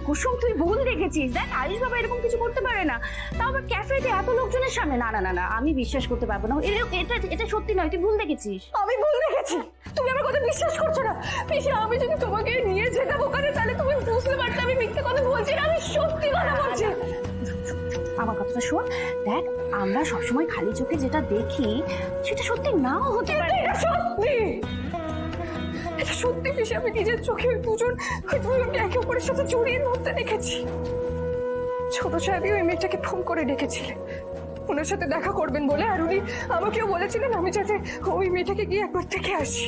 কুসুম তুই ভুল দেখেছিস। দেখ আয়ুষ বাবা এরকম কিছু করতে পারে না, তাও আবার ক্যাফেতে এত লোকজনের সামনে। না না না না, আমি বিশ্বাস করতে পারবো না। এটা এটা সত্যি নয়, তুই ভুল দেখেছিস। আমি ভুল দেখেছি, তুমি আমার কথা বিশ্বাস করছো না। পিসি আমি যদি তোমাকে নিয়ে যেতাম ওখানে তাহলে তুমি বুঝতে পারতে আমি মিথ্যে কথা বলছি না, আমি সত্যি কথা বলছি। আমার কথাটা শোন, দেখ আমরা সবসময় খালি চোখে যেটা দেখি সেটা সত্যি নাও হতে পারে। এটা সত্যি, এটা সত্যি পিসি। আমি নিজের চোখে ওই দুজন একে অপরের সাথে জড়িয়ে ধরতে দেখেছি। ছোট সাহেবই ওই মেয়েটাকে ফোন করে ডেকেছিলেন ওনার সাথে দেখা করবেন বলে, আর উনি আমাকেও বলেছিলেন আমি যাতে ওই মেয়েটাকে গিয়ে একবার দেখে আসি।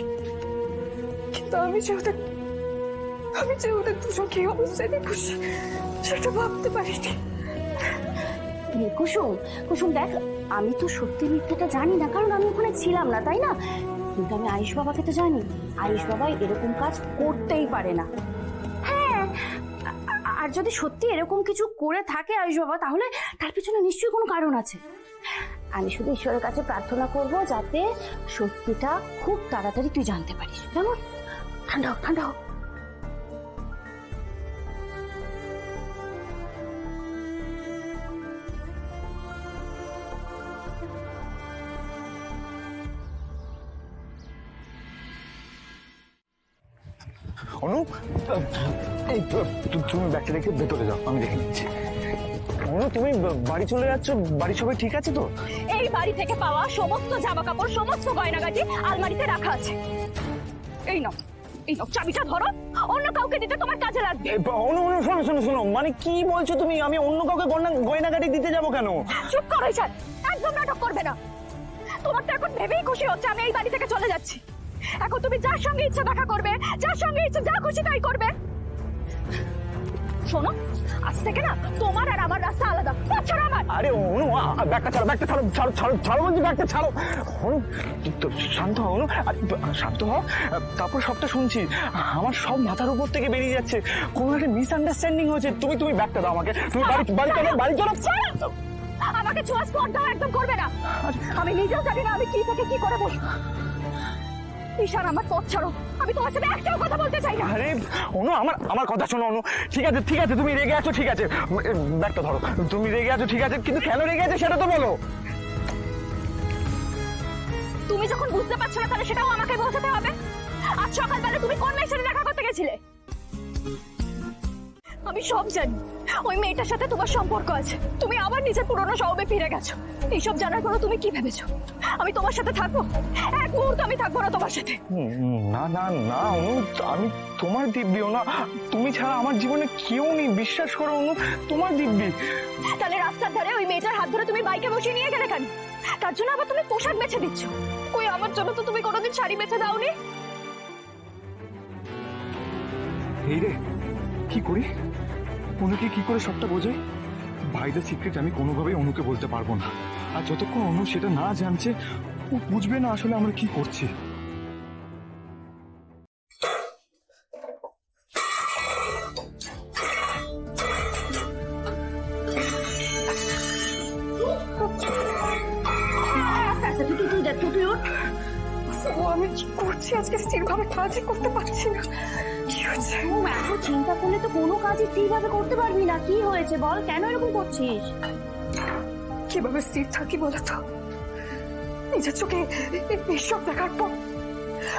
কিন্তু আমি যে ওদের দুজনকে এই অবস্থায় দেখছি সেটা ভাবতে পারিনি। কুসুম কুসুম দেখ, আমি তো সত্যি মিথ্যাটা জানি না, কারণ আমি ওখানে ছিলাম না, তাই না? কিন্তু আমি আয়ুষ বাবাকে তো জানি, আয়ুষ বাবা এরকম কাজ করতেই পারে না। হ্যাঁ, আর যদি সত্যি এরকম কিছু করে থাকে আয়ুষ বাবা, তাহলে তার পিছনে নিশ্চয়ই কোনো কারণ আছে। আমি শুধু ঈশ্বরের কাছে প্রার্থনা করব যাতে সত্যিটা খুব তাড়াতাড়ি তুই জানতে পারিস। কেমন? ঠান্ডা হোক, ঠান্ডা হোক। অনু, এই তুমি ব্যাগটা রেখে ভেতরে যাও, আমি দেখে নিচ্ছি। অনু তুমি বাড়ি চলে যাচ্ছ, বাড়ির সবাই ঠিক আছে তো? এই বাড়ি থেকে পাওয়া সমস্ত জামা কাপড় সমস্ত গয়নাগাটি আলমারিতে রাখা আছে। এই নাও, এই নাও চাবিটা ধরো, অন্য কাউকে দিতে তোমার কাজে লাগবে। অনু অনু শোনো শোনো শোনো, মানে কি বলছো তুমি? আমি অন্য কাউকে গয়নাগাটি দিতে যাবো কেন? চুপ করো ঈশান, একদম নাটক করবে না। তোমার তো এখন ভেবেই খুশি হচ্ছে আমি এই বাড়ি থেকে চলে যাচ্ছি। এখন তুমি যার সঙ্গে ইচ্ছা দেখা করবে, যার সঙ্গে ইচ্ছা যা খুশি তাই করবে। শোনো, আজ থেকে না তোমার আর আমার রাস্তা আলাদা। ছাড়ো আমার। আরে অনু, ব্যাগটা ছাড়ো, ব্যাগটা ছাড়ো, ছাড়ো ছাড়ো ছাড়ো বলছি, ব্যাগটা ছাড়ো। অনু শান্ত হও, অনু শান্ত হও, তারপর সবটা শুনছি। আমার সব মাথার উপর থেকে বেরিয়ে যাচ্ছে, কোনো একটা মিসআন্ডারস্ট্যান্ডিং হয়েছে। তুমি তুমি ব্যাগটা দাও আমাকে, তুমি বাড়ি চলো। আমাকে ছোঁয়া স্পর্ধা একদম করবে না। আমি নিজেও জানি না আমি কি থেকে কি করে বসবো। ঈশান আমার পথ ছাড়ো, আমি তোমার সাথে একটাও কথা বলতে চাই না। আরে অনু, আমার কথা শোনো অনু। ঠিক আছে ঠিক আছে, তুমি রেগে আছো, ঠিক আছে, ব্যাগটা ধরো। তুমি রেগে আছো ঠিক আছে, কিন্তু কেন রেগে আছো সেটা তো বলো। তুমি যখন বুঝতে পারছো না তাহলে সেটাও আমাকে বোঝাতে হবে। আজ সকালবেলা তুমি কোন মেয়ের সাথে দেখা করতে গেছিলে? আমি সব জানি, ওই মেয়েটার সাথে তোমার সম্পর্ক আছে। তুমি আবার নিজের পুরনো স্বভাবে ফিরে গেছো। এইসব জানার পরও তুমি কি ভেবেছো আমি তোমার সাথে থাকবো? এক মুহূর্ত আমি থাকবো না তোমার সাথে। না না না অনু, আমি তোমার দিব্যি না, তুমি ছাড়া আমার জীবনে কেউ নেই, বিশ্বাস করো অনু, তোমার দিব্যি। তাহলে রাস্তার ধারে ওই মেয়েটার হাত ধরে তুমি বাইকে বসিয়ে নিয়ে গেলে কেন? তার জন্য আবার তুমি পোশাক বেছে দিচ্ছ। ওই আমার জন্য তো তুমি কোনোদিন শাড়ি বেছে দাওনি। এই রে, কি করি? অনুকে কি করে সবটা বোঝে? ভাইদের সিক্রেট আমি কোনোভাবেই অনুকে বলতে পারবো না। আর যতক্ষণ অনু সেটা না জানছে, ও বুঝবে না আসলে আমরা কি করছি। আমি কি করছি আজকে স্থিরভাবে কাজই করতে পারছি না। কি হচ্ছে? এত চিন্তা করলে তো কোনো কাজই ঠিকভাবে করতে পারবি না। কি হয়েছে বল, কেন এরকম করছিস? কিভাবে স্থির থাকি বলতো? নিজের চোখে এসব দেখার পর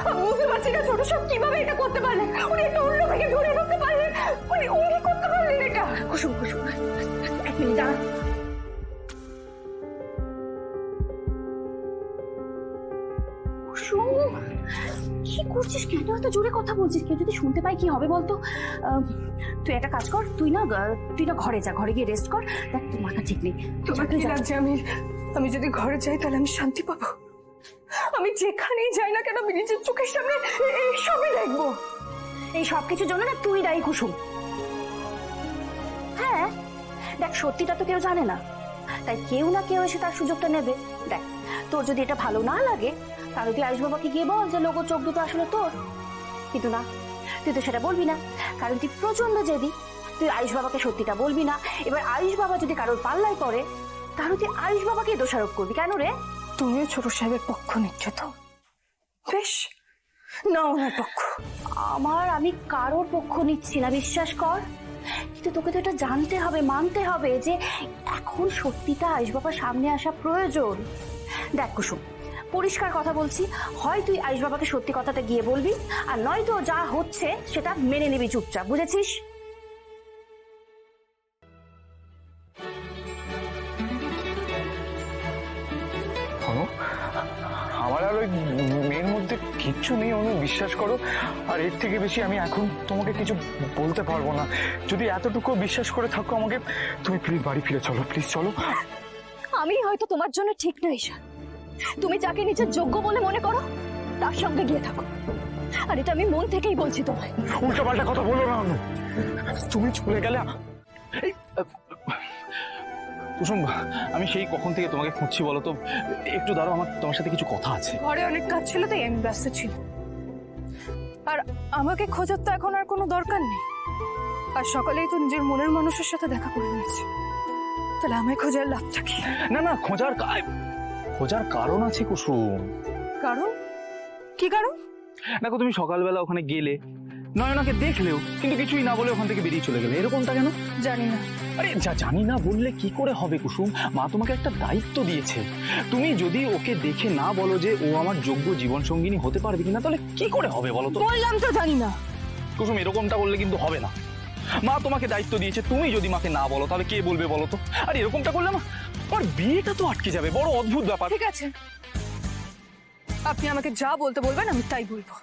আমি বুঝতে পারছি না ছোট সব কিভাবে এটা করতে পারলেন। উনি একটা অন্য মেয়েকে জড়িয়ে ধরতে পারলেন, উনি করতে পারলেন এটা। কুসুম কুসুম, এক মিনিট দাঁড়া। কুসুম কি করছিস? কেন এত জোরে কথা বলছিস? কেউ যদি শুনতে পায় কি হবে বলতো? তুই একটা কাজ কর, তুই না ঘরে যা, ঘরে গিয়ে রেস্ট কর। দেখ তোর মাথা ঠিক নেই। তোমার কি লাগছে আমি যদি ঘরে যাই তাহলে আমি শান্তি পাবো? আমি যেখানেই যাই না কেন আমি নিজের চোখের সামনে এইসবই দেখবো। এই সব কিছুর জন্য না তুই দায়ী কুসুম। হ্যাঁ দেখ, সত্যিটা তো কেউ জানে না, তাই কেউ না কেউ এসে তার সুযোগটা নেবে। দেখ তোর যদি এটা ভালো না লাগে তাহলে তুই আয়ুষ বাবাকে গিয়ে বল যে লোগো চোখ দুটো আসলে তোর। কিন্তু না, তুই তো সেটা বলবি না, কারণ তুই প্রচন্ড জেদি। তুই আয়ুষ বাবাকে সত্যিটা বলবি না। এবার আয়ুষ বাবা যদি কারোর পাল্লায় পড়ে তাহলে তুই আয়ুষ বাবাকে দোষারোপ করবি। কেন রে? তুমিও ছোট সাহেবের পক্ষ নিচ্ছ তো? বেশ, না ওনার পক্ষ। আমি কারোর পক্ষ নিচ্ছি না, বিশ্বাস কর। কিন্তু তোকে তো এটা জানতে হবে, মানতে হবে যে এখন সত্যিটা আয়ুষ বাবার সামনে আসা প্রয়োজন। দেখ কুসুম, পরিষ্কার কথা বলছি, হয় তুই আয়ুষ বাবাকে সত্যি কথাটা গিয়ে বলবি, আর নয়তো যা হচ্ছে সেটা মেনে নিবি চুপচাপ, বুঝেছিস? অনু, আমার আর ওই মেয়ের মধ্যে কিচ্ছু নেই অনু, বিশ্বাস করো। আর এর থেকে বেশি আমি এখন তোমাকে কিছু বলতে পারবো না। যদি এতটুকু বিশ্বাস করে থাকো আমাকে, তুমি প্লিজ বাড়ি ফিরে চলো, প্লিজ চলো। আমি হয়তো তোমার জন্য ঠিক না ঈশা, তুমি যাকে নিজের যোগ্য বলে মনে করো তার সঙ্গে গিয়ে থাকো। আর এটা আমি মন থেকেই বলছি তোমায়। উল্টো পাল্টা কথা বলো না অনু, তুমি চলে গেলে কুসুম, আমি সেই কখন থেকে তোমাকে খুঁজছি বলো তো। একটু দাঁড়াও, আমার তোমার সাথে কিছু কথা আছে। ঘরে অনেক কাজ ছিল তাই আমি ব্যস্ত ছিল। আর আমাকে খোঁজার তো এখন আর কোনো দরকার নেই। আর সকালেই তো নিজের মনের মানুষের সাথে দেখা করে নিয়েছি, তাহলে আমায় খোঁজার লাভটা কি? না না, খোঁজার কারণ আছে কুসুম। কারণ? কি কারণ? দেখো, তুমি সকালবেলা ওখানে গেলে, নয়নাকে দেখলেও কিন্তু কিছুই না বলে ওখান থেকে বেরিয়ে চলে গেলে, এরকমটা কেন? জানি না। আরে জানি না বললে কি করে হবে কুসুম? মা তোমাকে একটা দায়িত্ব দিয়েছে। তুমি যদি ওকে দেখে না বলো যে ও আমার যোগ্য জীবন সঙ্গিনী হতে পারবে কিনা, তাহলে কি করে হবে বলো তো? বললাম তো জানি না। কুসুম, এরকমটা বললে কিন্তু হবে না। মা তোমাকে দায়িত্ব দিয়েছে, তুমি যদি মাকে না বলো তাহলে কে বলবে বলো তো? আর এরকমটা করলে না আর বিয়েটা তো আটকে যাবে। বড় অদ্ভুত ব্যাপার। ঠিক আছে, আপনি আমাকে যা বলতে বলবেন আমি তাই বলবো।